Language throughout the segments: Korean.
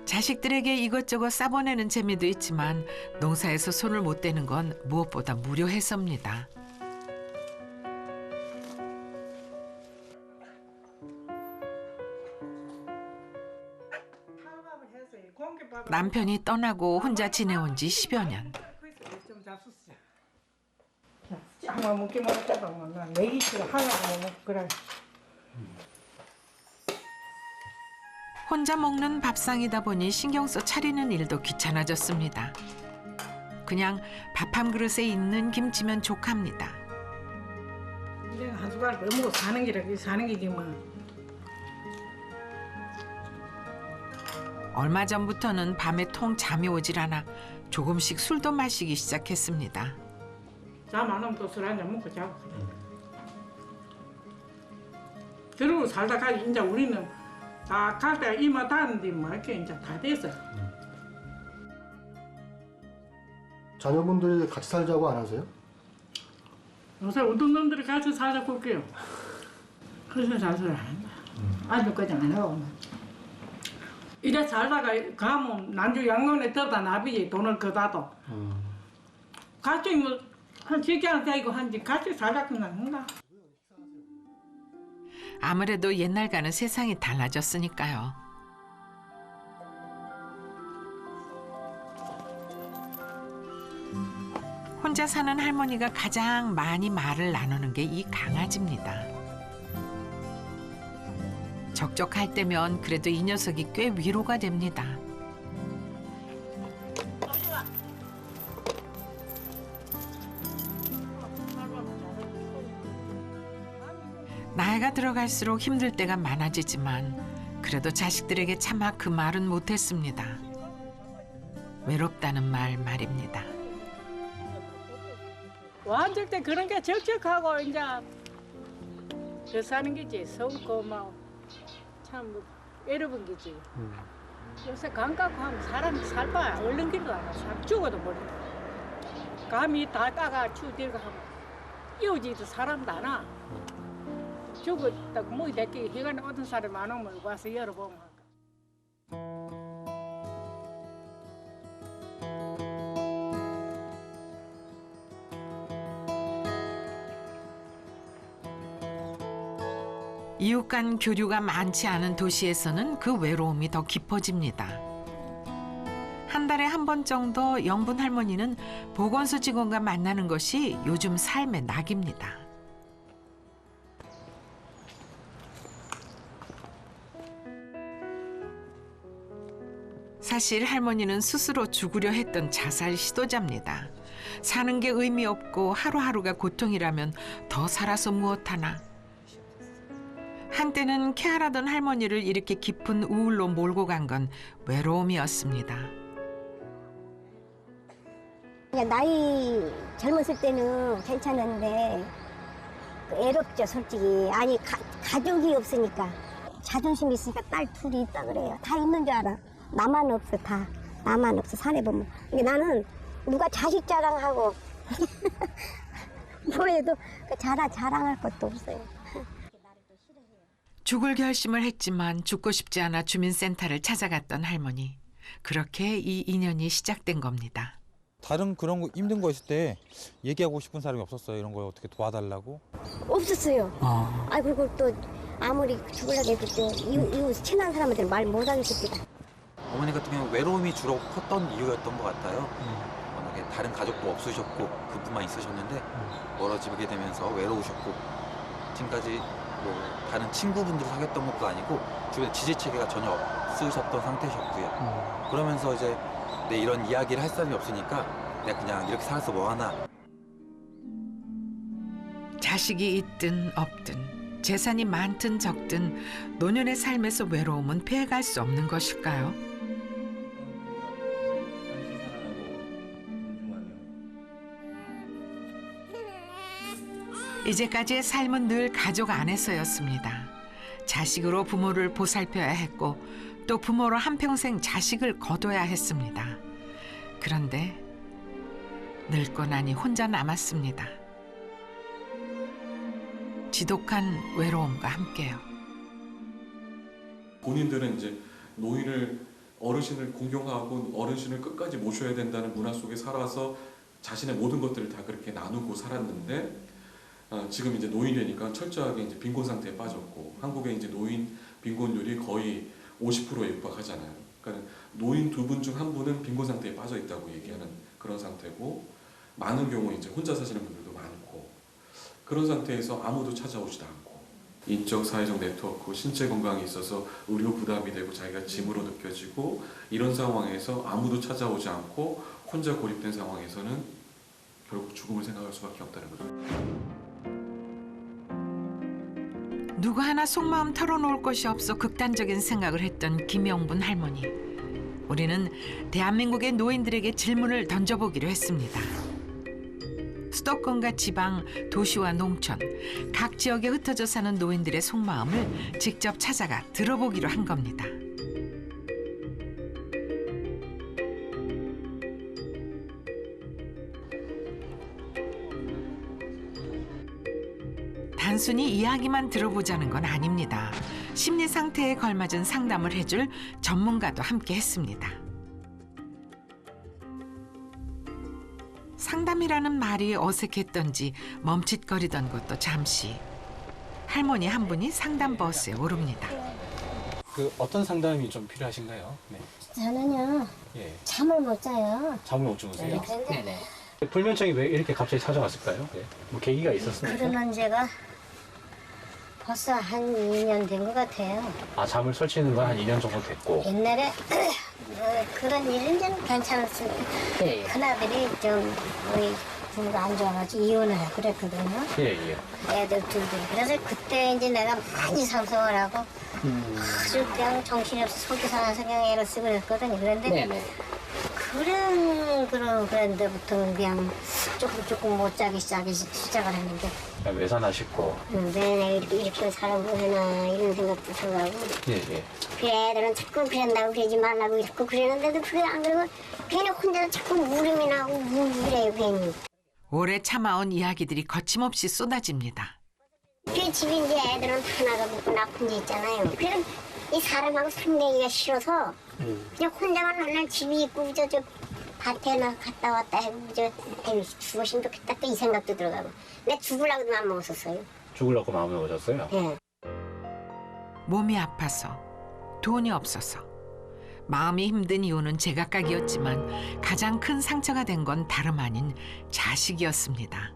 자식들에게 이것저것 싸보내는 재미도 있지만 농사에서 손을 못 대는 건 무엇보다 무료해서입니다. 남편이 떠나고 혼자 지내온 지 10여 년. 한번 먹기 먹었다가 나 내기 싫어 하나도 못 먹고 그래. 혼자 먹는 밥상이다 보니 신경 써 차리는 일도 귀찮아졌습니다. 그냥 밥 한 그릇에 있는 김치면 족합니다. 이제 한 숟가락 더 먹고 사는 게라 사는 게지 뭐. 얼마 전부터는 밤에 통 잠이 오질 않아 조금씩 술도 마시기 시작했습니다. 잠 안 오면 또 술 한잔 먹고 자고. 그러고 살다 가지 이제 우리는 다 갈 때가 이마 닿는데 뭐 이렇게 이제 다 됐어. 자녀분들이 같이 살자고 안 하세요? 요새 어떤 놈들이 같이 살자고 할게요. 그래서 자수를 안 한다. 아직까지 안 하고. 이래 살다가 가면 난주 양론에 떠다 나비지 돈을 거다도. 같이 뭐 한 직장 다니고 한지 같이 살다 그냥 한다. 아무래도 옛날과는 세상이 달라졌으니까요. 혼자 사는 할머니가 가장 많이 말을 나누는 게 이 강아지입니다. 적적할 때면 그래도 이 녀석이 꽤 위로가 됩니다. 나이가 들어갈수록 힘들 때가 많아지지만 그래도 자식들에게 차마 그 말은 못했습니다. 외롭다는 말입니다. 완전 때 그런 게 적적하고 이제 그 사는 게지 서운고 막 참 외로운 게지. 요새 감 갖고 하면 사람이 살바 얼른 길도 안 가. 살 죽어도 모른다. 감이 다 따가 추들고 하면 이어지도 사람도 안 와. 죽었다고 뭐 이렇게 해가는 어떤 사람 안 오면 와서 열어보면. 이웃 간 교류가 많지 않은 도시에서는 그 외로움이 더 깊어집니다. 한 달에 한 번 정도 영분 할머니는 보건소 직원과 만나는 것이 요즘 삶의 낙입니다. 사실 할머니는 스스로 죽으려 했던 자살 시도자입니다. 사는 게 의미 없고 하루하루가 고통이라면 더 살아서 무엇하나. 한때는 쾌활하던 할머니를 이렇게 깊은 우울로 몰고 간 건 외로움이었습니다. 나이 젊었을 때는 괜찮은데 애롭죠 솔직히. 아니 가족이 없으니까. 자존심이 있으니까 딸 둘이 있다 그래요. 다 있는 줄 알아. 나만 없어 다. 나만 없어 산에 보면. 나는 누가 자식 자랑하고 뭐해도 자랑할 것도 없어요. 죽을 결심을 했지만 죽고 싶지 않아 주민센터를 찾아갔던 할머니. 그렇게 이 인연이 시작된 겁니다. 다른 그런 거 힘든 거 있을 때 얘기하고 싶은 사람이 없었어요. 이런 거 어떻게 도와달라고? 없었어요. 그리고 또 아무리 죽으려고 해도 또 이웃 친한 사람한테는 말 못하겠습니다. 어머니 같은 경우는 외로움이 주로 컸던 이유였던 것 같아요. 워낙에 다른 가족도 없으셨고 그뿐만 있으셨는데 멀어지게 되면서 외로우셨고 지금까지 뭐 다른 친구분들을 사귀었던 것도 아니고 주변에 지지체계가 전혀 없으셨던 상태셨고요. 그러면서 이제 내 이런 이야기를 할 사람이 없으니까 내가 그냥 이렇게 살아서 뭐하나. 자식이 있든 없든 재산이 많든 적든 노년의 삶에서 외로움은 피해갈 수 없는 것일까요? 이제까지의 삶은 늘 가족 안에서였습니다. 자식으로 부모를 보살펴야 했고 또 부모로 한평생 자식을 거둬야 했습니다. 그런데 늙고 나니 혼자 남았습니다. 지독한 외로움과 함께요. 본인들은 이제 노인을 어르신을 공경하고 어르신을 끝까지 모셔야 된다는 문화 속에 살아서 자신의 모든 것들을 다 그렇게 나누고 살았는데 지금 이제 노인이 되니까 철저하게 이제 빈곤 상태에 빠졌고 한국의 이제 노인 빈곤율이 거의 50%에 육박하잖아요. 그러니까 노인 두 분 중 한 분은 빈곤 상태에 빠져 있다고 얘기하는 그런 상태고 많은 경우 이제 혼자 사시는 분들도 많고 그런 상태에서 아무도 찾아오지도 않고 인적 사회적 네트워크 신체 건강에 있어서 의료 부담이 되고 자기가 짐으로 느껴지고 이런 상황에서 아무도 찾아오지 않고 혼자 고립된 상황에서는 결국 죽음을 생각할 수밖에 없다는 거죠. 누구 하나 속마음 털어놓을 것이 없어 극단적인 생각을 했던 김영분 할머니. 우리는 대한민국의 노인들에게 질문을 던져보기로 했습니다. 수도권과 지방, 도시와 농촌, 각 지역에 흩어져 사는 노인들의 속마음을 직접 찾아가 들어보기로 한 겁니다. 단순히 이야기만 들어보자는 건 아닙니다. 심리 상태에 걸맞은 상담을 해줄 전문가도 함께 했습니다. 상담이라는 말이 어색했던지 멈칫거리던 것도 잠시. 할머니 한 분이 상담 버스에 오릅니다. 그 어떤 상담이 좀 필요하신가요? 네. 저는요, 예. 잠을 못 자요. 잠을 못 주무세요? 그런데 불면증이 왜 이렇게 갑자기 찾아왔을까요? 네. 뭐 계기가 있었습니까? 그러는 제가 벌써 한 2년 된 것 같아요. 아, 잠을 설치는 건 한 2년 정도 됐고. 옛날에 그런 일은 좀 괜찮았어요. 예, 예. 큰아들이 좀 우리 부부가 안 좋아가지고 이혼을 하고 그랬거든요. 예, 예. 애들 둘둘. 그래서 그때 이제 내가 많이 상성을 하고 아주 그냥 정신이 없어 속이 상해서 그냥 애를 쓰고 그랬거든요. 그런데 네네. 그런 데부터는 그냥 조금 못 자기 시작을 했는데 외산하시고. 왜 내가 이렇게 살아보고 하나 이런 생각도 들어가고 예, 예. 그래 애들은 자꾸 그런다고 그러지 말라고 이러고 그러는데도 그게 안 그러고 괜히 혼자서 자꾸 울음이 나고 우울해요 괜히. 오래 참아온 이야기들이 거침없이 쏟아집니다. 그 집에 이제 애들은 하나가 먹고 나 혼자 있잖아요. 그래서 이 사람하고 상대기가 싫어서 그냥 혼자만 맨날 집이 있고 저 밭에나 갔다 왔다 하고 죽었으면 좋겠다 또 이 생각도 들어가고 내가 죽으려고도 안 먹었었어요. 죽으려고 마음을 먹으셨어요? 예. 몸이 아파서, 돈이 없어서, 마음이 힘든 이유는 제각각이었지만 가장 큰 상처가 된 건 다름 아닌 자식이었습니다.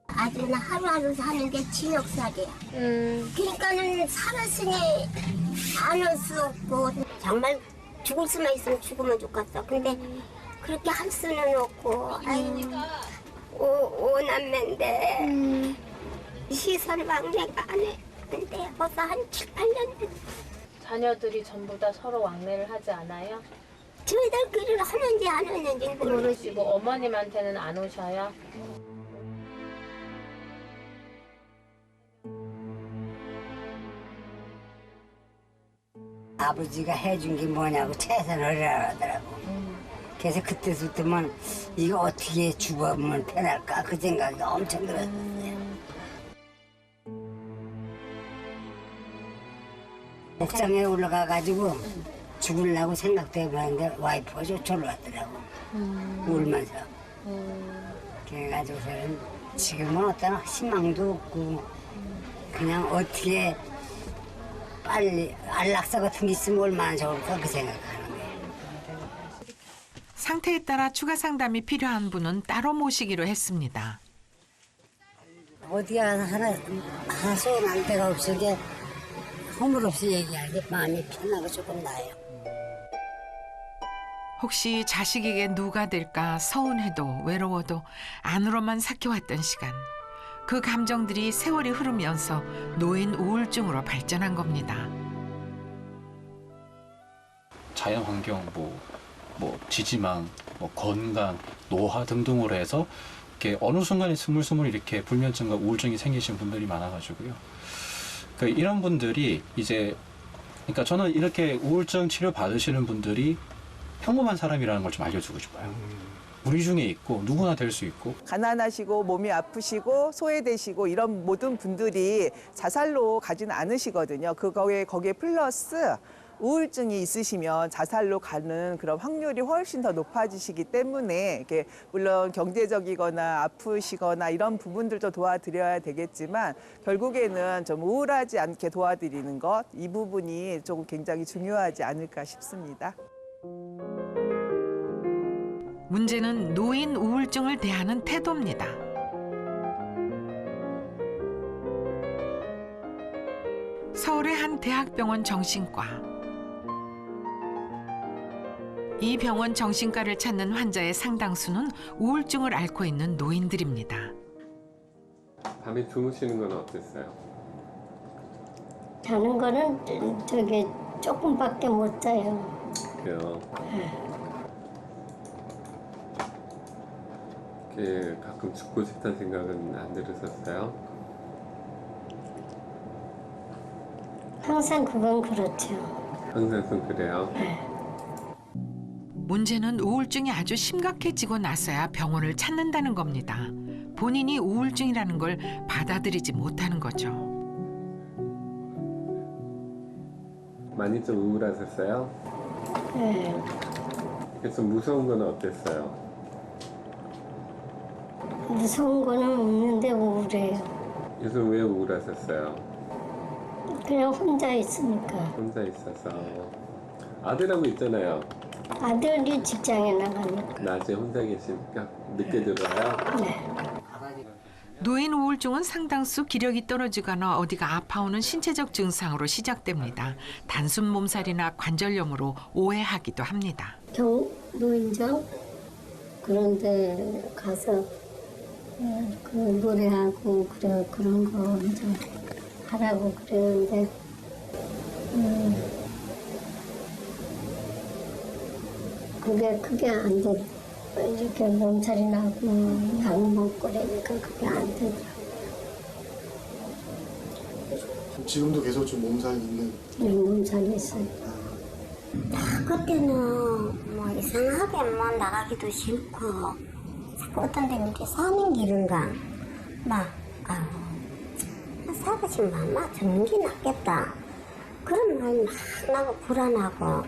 아들은 하루하루 사는 게 지옥살이야. 그러니까는 살았으니 안 할 수 없고 정말 죽을 수만 있으면 죽으면 좋겠어. 근데 그렇게 할 수는 없고 오남매인데 시설 왕래가 안 해. 근데 벌써 한 7, 8년 됐어. 자녀들이 전부 다 서로 왕래를 하지 않아요? 저희들끼리 하는지 안 하는지 모르지. 모르시고 어머님한테는 안 오셔요? 아버지가 해준 게 뭐냐고 최선을 하더라고. 그래서 그때부터만 이거 어떻게 죽으면 편할까 그 생각이 엄청 들었어요. 옥상에 올라가가지고 죽으려고 생각도 해봤는데 와이프가 쫓아올 왔더라고. 울면서. 그래가지고서는 지금은 어떤 희망도 없고 그냥 어떻게 빨리 안락사 같은 게 있으면 얼마나 좋을까 그 생각하는 거예요. 상태에 따라 추가 상담이 필요한 분은 따로 모시기로 했습니다. 어디 가서 하나 소원할 데가 없으게 허물없이 얘기하기 마음이 편하고 조금 나아요. 혹시 자식에게 누가 될까 서운해도 외로워도 안으로만 삭혀왔던 시간. 그 감정들이 세월이 흐르면서 노인 우울증으로 발전한 겁니다. 자연환경, 뭐 지지망, 뭐 건강, 노화 등등으로 해서 이렇게 어느 순간에 스물스물 이렇게 불면증과 우울증이 생기신 분들이 많아가지고요. 그러니까 이런 분들이 이제, 그러니까 저는 이렇게 우울증 치료 받으시는 분들이 평범한 사람이라는 걸 좀 알려주고 싶어요. 우리 중에 있고 누구나 될 수 있고 가난하시고 몸이 아프시고 소외되시고 이런 모든 분들이 자살로 가진 않으시거든요. 거기에 플러스 우울증이 있으시면 자살로 가는 그런 확률이 훨씬 더 높아지시기 때문에 이게 물론 경제적이거나 아프시거나 이런 부분들도 도와드려야 되겠지만 결국에는 좀 우울하지 않게 도와드리는 것, 이 부분이 조금 굉장히 중요하지 않을까 싶습니다. 문제는 노인 우울증을 대하는 태도입니다. 서울의 한 대학병원 정신과. 이 병원 정신과를 찾는 환자의 상당수는 우울증을 앓고 있는 노인들입니다. 밤에 주무시는 건 어땠어요? 자는 거는 저기 조금밖에 못 자요. 그래요. 이렇게 가끔 죽고 싶다는 생각은 안 들으셨어요? 항상 그건 그렇죠. 항상 좀 그래요? 문제는 우울증이 아주 심각해지고 나서야 병원을 찾는다는 겁니다. 본인이 우울증이라는 걸 받아들이지 못하는 거죠. 많이 좀 우울하셨어요? 네. 그래서 무서운 건 어땠어요? 무서운 거는 없는데 우울해요. 요즘 왜 우울하셨어요? 그냥 혼자 있으니까. 혼자 있어서. 아들하고 있잖아요. 아들이 직장에 나가니까. 낮에 혼자 계시니까 늦게 들어와요? 네. 노인 우울증은 상당수 기력이 떨어지거나 어디가 아파오는 신체적 증상으로 시작됩니다. 단순 몸살이나 관절염으로 오해하기도 합니다. 노인정 그런 데 가서 그 노래하고 그런 거 좀 하라고 그러는데 그게 안 돼. 이렇게 몸살이 나고 약 먹고 그러니까 그게 안 되더라고요. 지금도 계속 좀 몸살이 있는? 네, 몸살이 있어요. 그때는 뭐 이상하게 뭐 나가기도 싫고 자꾸 어떤 데는 이렇게 사는 길인가 막 살고 싶으면 막 죽는 게 낫겠다 그런 마음이 막 나고 불안하고 막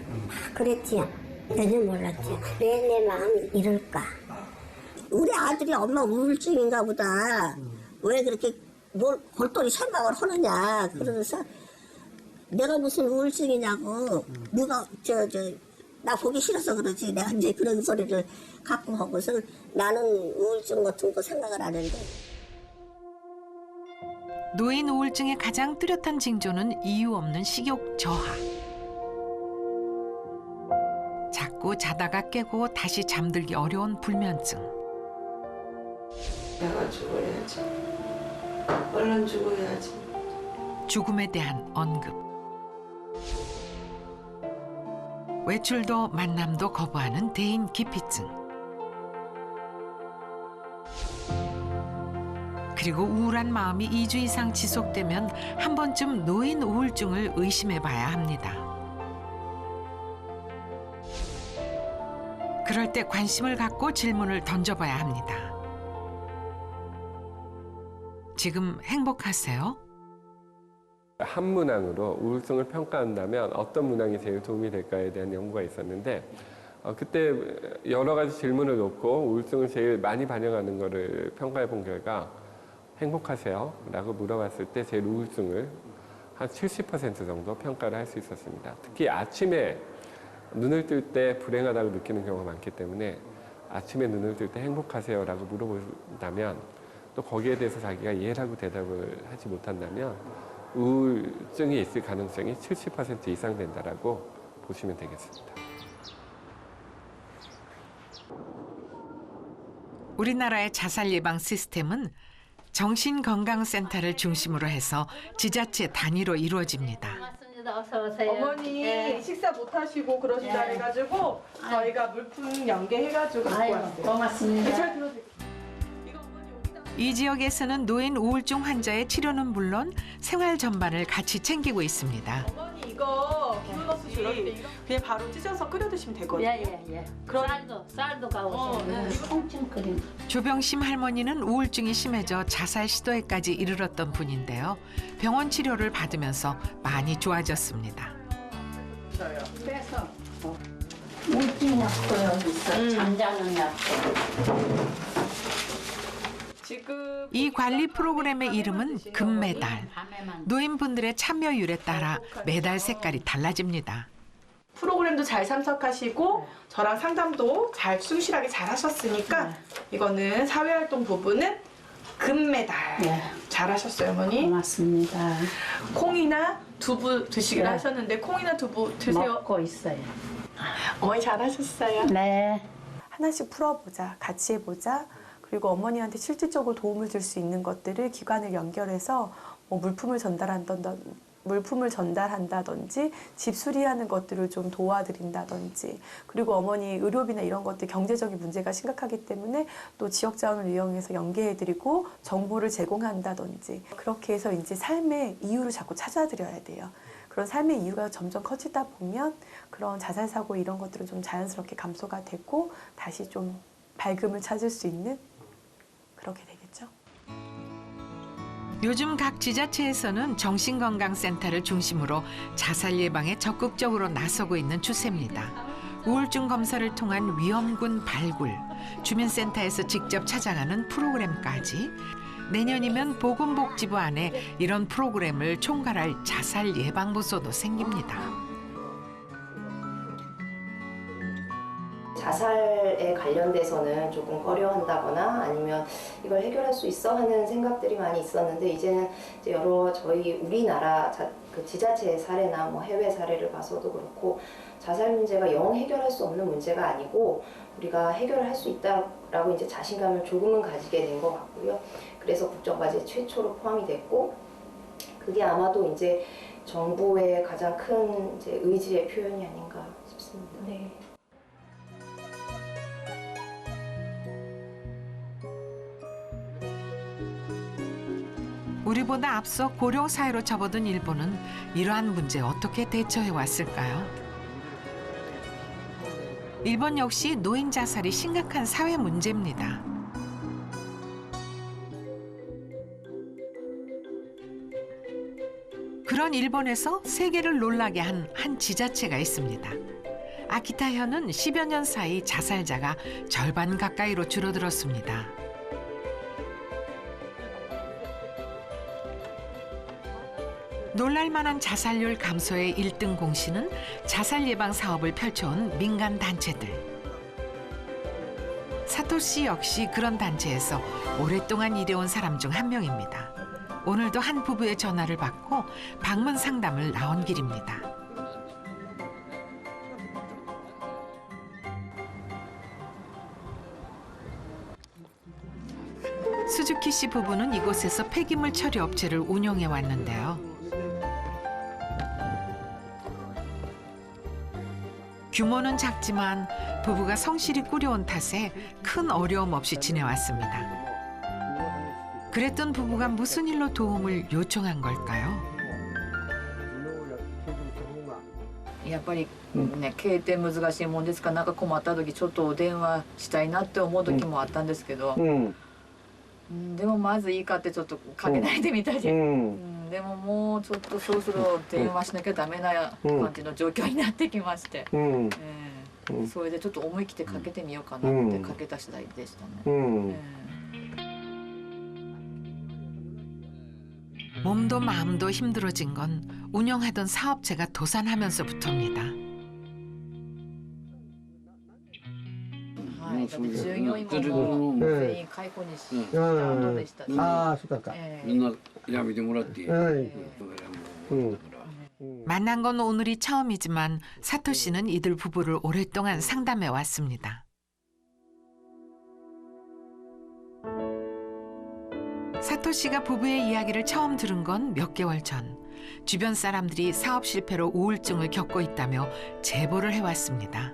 그랬지. 전혀 몰랐지. 왜 내 마음이 이럴까. 우리 아들이 엄마 우울증인가 보다. 왜 그렇게 뭘 골똘히 생각을 하느냐. 그러면서 내가 무슨 우울증이냐고. 누가 나 보기 싫어서 그러지. 내가 이제 그런 소리를 갖고 하고서 나는 우울증 같은 거 생각을 안 했는데. 노인 우울증의 가장 뚜렷한 징조는 이유 없는 식욕 저하. 자꾸 자다가 깨고 다시 잠들기 어려운 불면증. 내가 죽어야지. 얼른 죽어야지. 죽음에 대한 언급. 외출도 만남도 거부하는 대인 기피증. 그리고 우울한 마음이 2주 이상 지속되면 한 번쯤 노인 우울증을 의심해 봐야 합니다. 그럴 때 관심을 갖고 질문을 던져봐야 합니다. 지금 행복하세요? 한 문항으로 우울증을 평가한다면 어떤 문항이 제일 도움이 될까에 대한 연구가 있었는데 그때 여러 가지 질문을 놓고 우울증을 제일 많이 반영하는 것을 평가해 본 결과 행복하세요? 라고 물어봤을 때 제일 우울증을 한 70% 정도 평가를 할 수 있었습니다. 특히 아침에 눈을 뜰 때 불행하다고 느끼는 경우가 많기 때문에 아침에 눈을 뜰 때 행복하세요? 라고 물어본다면 또 거기에 대해서 자기가 예라고 대답을 하지 못한다면 우울증이 있을 가능성이 70% 이상 된다라고 보시면 되겠습니다. 우리나라의 자살 예방 시스템은 정신건강센터를 중심으로 해서 지자체 단위로 이루어집니다. 어서 오세요. 어머니 네. 식사 못 하시고 그러시다 네. 해가지고 저희가 물품 연계해가지고 갖고 왔어요. 고맙습니다. 잘 들어드릴게요. 이 지역에서는 노인 우울증 환자의 치료는 물론 생활 전반을 같이 챙기고 있습니다. 어머니 이거 기운 없으시고 없이 그냥 바로 찢어서 끓여 드시면 되거든요. 예. 그럼 쌀도 가고 통증 끓인. 조병심 할머니는 우울증이 심해져 자살 시도에까지 이르렀던 분인데요. 병원 치료를 받으면서 많이 좋아졌습니다. 그래서 우울증 약도 여기 있어. 잠자는 약도. 지금 이 관리 프로그램의 이름은 금메달. 노인분들의 참여율에 따라 메달 색깔이 달라집니다. 프로그램도 잘 참석하시고 저랑 상담도 잘 충실하게 잘 하셨으니까 이거는 사회활동 부분은 금메달. 잘 하셨어요, 어머니. 고맙습니다. 콩이나 두부 드시기로 하셨는데 콩이나 두부 드세요. 먹고 있어요. 어머니 잘 하셨어요. 네. 하나씩 풀어보자, 같이 해보자. 그리고 어머니한테 실질적으로 도움을 줄 수 있는 것들을 기관을 연결해서 뭐 물품을 전달한다든지 집 수리하는 것들을 좀 도와드린다든지, 그리고 어머니 의료비나 이런 것들 경제적인 문제가 심각하기 때문에 또 지역 자원을 이용해서 연계해드리고 정보를 제공한다든지, 그렇게 해서 이제 삶의 이유를 자꾸 찾아드려야 돼요. 그런 삶의 이유가 점점 커지다 보면 그런 자살 사고 이런 것들은 좀 자연스럽게 감소가 되고 다시 좀 밝음을 찾을 수 있는 그렇게 되겠죠. 요즘 각 지자체에서는 정신건강센터를 중심으로 자살 예방에 적극적으로 나서고 있는 추세입니다. 우울증 검사를 통한 위험군 발굴, 주민센터에서 직접 찾아가는 프로그램까지 내년이면 보건복지부 안에 이런 프로그램을 총괄할 자살 예방부서도 생깁니다. 자살에 관련돼서는 조금 꺼려한다거나 아니면 이걸 해결할 수 있어 하는 생각들이 많이 있었는데, 이제는 이제 여러 우리나라 그 지자체의 사례나 뭐 해외 사례를 봐서도 그렇고 자살 문제가 영 해결할 수 없는 문제가 아니고 우리가 해결할 수 있다라고 이제 자신감을 조금은 가지게 된 것 같고요. 그래서 국정과제 최초로 포함이 됐고, 그게 아마도 이제 정부의 가장 큰 이제 의지의 표현이 아닌가 싶습니다. 네. 우리보다 앞서 고령 사회로 접어든 일본은 이러한 문제에 어떻게 대처해 왔을까요? 일본 역시 노인 자살이 심각한 사회 문제입니다. 그런 일본에서 세계를 놀라게 한 지자체가 있습니다. 아키타현은 10여 년 사이 자살자가 절반 가까이로 줄어들었습니다. 놀랄만한 자살률 감소의 1등 공신은 자살 예방 사업을 펼쳐온 민간 단체들. 사토씨 역시 그런 단체에서 오랫동안 일해온 사람 중 한 명입니다. 오늘도 한 부부의 전화를 받고 방문 상담을 나온 길입니다. 수즈키 씨 부부는 이곳에서 폐기물 처리 업체를 운영해 왔는데요. 규모는 작지만 부부가 성실히 꾸려온 탓에 큰 어려움 없이 지내왔습니다. 그랬던 부부가 무슨 일로 도움을 요청한 걸까요? やっぱりね、経営って難しいもんですから、なんか困った時ちょっとお電話したいなって思う時もあったんですけど、でもまずいいかってちょっとかけないでみたり、でももうちょっとそろそろ電話しなきゃダメな感じの状況になってきまして、それでちょっと思い切ってかけてみようかなってかけた次第でしたね。 몸도 마음도 힘들어진 건 운영하던 사업체가 도산하면서부터입니다. 従業員も全員解雇にした後でしたし、みんなやめてもらって。 만난 건 오늘이 처음이지만 사토 씨는 이들 부부를 오랫동안 상담해 왔습니다. 사토 씨가 부부의 이야기를 처음 들은 건 몇 개월 전. 주변 사람들이 사업 실패로 우울증을 겪고 있다며 제보를 해왔습니다.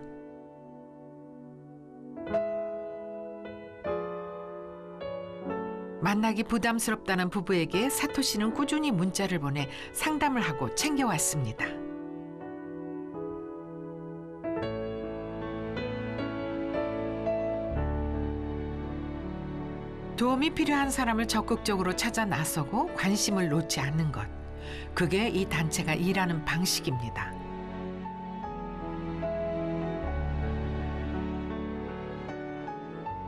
만나기 부담스럽다는 부부에게 사토 씨는 꾸준히 문자를 보내 상담을 하고 챙겨왔습니다. 도움이 필요한 사람을 적극적으로 찾아 나서고 관심을 놓지 않는 것. 그게 이 단체가 일하는 방식입니다.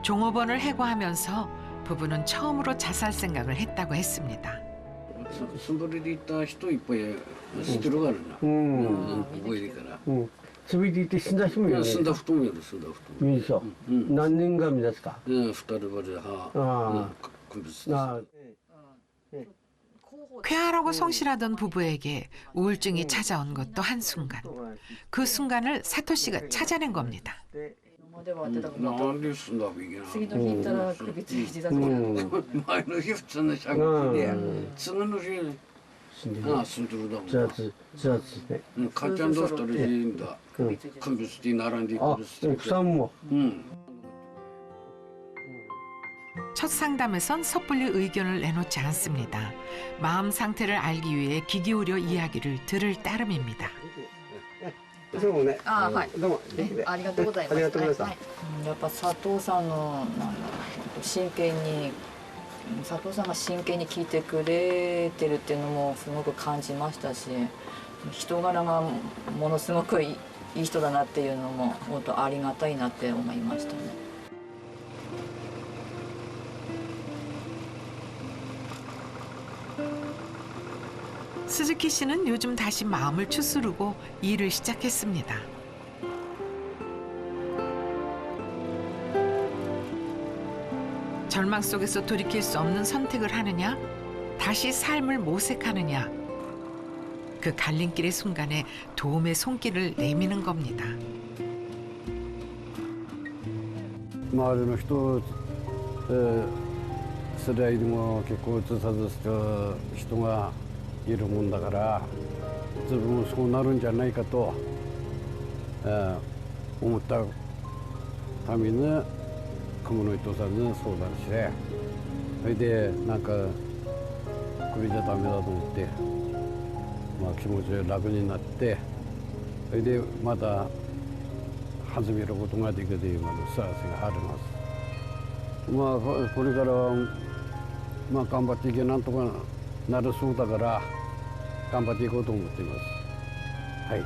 종업원을 해고하면서 부부는 처음으로 자살 생각을 했다고 했습니다. それで行った人いっぱい知ってるからな。覚えてから。 それで行って死んだ人もいるね。死んだ人もいる、死んだ人も。いるでしょ。何年がですか。2人までは。쾌활하고 성실하던 부부에게 우울증이 찾아온 것도 한순간. 그 순간을 사토 씨가 찾아낸 겁니다. なんで死んだわけいけない。次の日行ったら首つい自殺。前の日普通のしゃべりで、次の日死んでるだもん。自殺ね。かっちゃんと2人でいいんだ。首つって並んでいく。奥さんも。 첫 상담에선 섣불리 의견을 내놓지 않습니다. 마음 상태를 알기 위해 귀 기울여 이야기를 들을 따름입니다. あ、はい。どうも。ありがとうございます。ありがとうございます。やっぱ佐藤さんの真剣に佐藤さんが真剣に聞いてくれてるっていうのもすごく感じましたし、人柄がものすごくいい人だなっていうのも本当ありがたいなって思いましたね。 스즈키 씨는 요즘 다시 마음을 추스르고 일을 시작했습니다. 절망 속에서 돌이킬 수 없는 선택을 하느냐, 다시 삶을 모색하느냐, 그 갈림길의 순간에 도움의 손길을 내미는 겁니다. 周りの人、世代でも結構自殺した人がいるもんだから自分もそうなるんじゃないかと、思ったために熊野伊藤さんに相談して、それでなんかこれじゃダメだと思って、まあ、気持ちが楽になって、それでまた始めることができる今の幸せがあります。まあこれからまあ頑張っていけなんとかなるそうだから頑張っていこうと思っています。はい。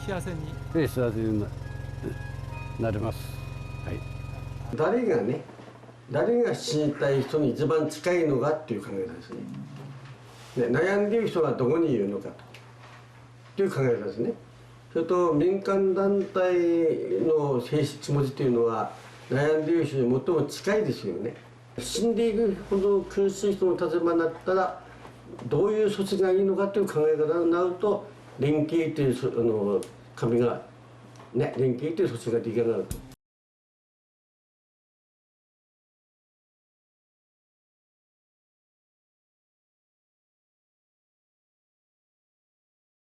幸せに。幸せになります。はい。誰がね、誰が死にたい人に一番近いのかっていう考えですね。悩んでいる人はどこにいるのかという考えですね。それと民間団体の性質持ちというのは悩んでいる人に最も近いですよね。死んでいるほど苦しい人の立場になったらどういう措置がいいのかという考え方になると連携という紙がね連携という措置ができなくなると。